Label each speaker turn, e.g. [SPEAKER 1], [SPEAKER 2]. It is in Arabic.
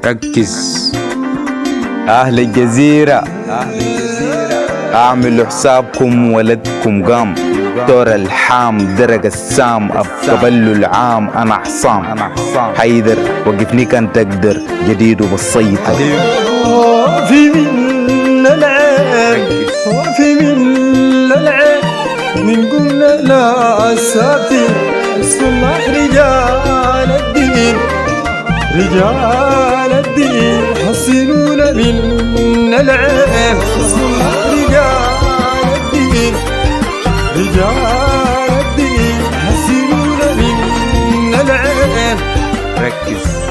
[SPEAKER 1] ركز. أهل الجزيرة اعملوا حسابكم، ولدكم قام دور الحام درق السام قبلوا العام. أنا حصام حيدر وقفني كان تقدر جديد وبالسيطر.
[SPEAKER 2] في من العين وفي من العين من قلنا لا ساتين صلح رجال الدين رجال الدين حصلونا من العين صلح رجال الدين رجال الدين حصلونا من العين.
[SPEAKER 1] ركز.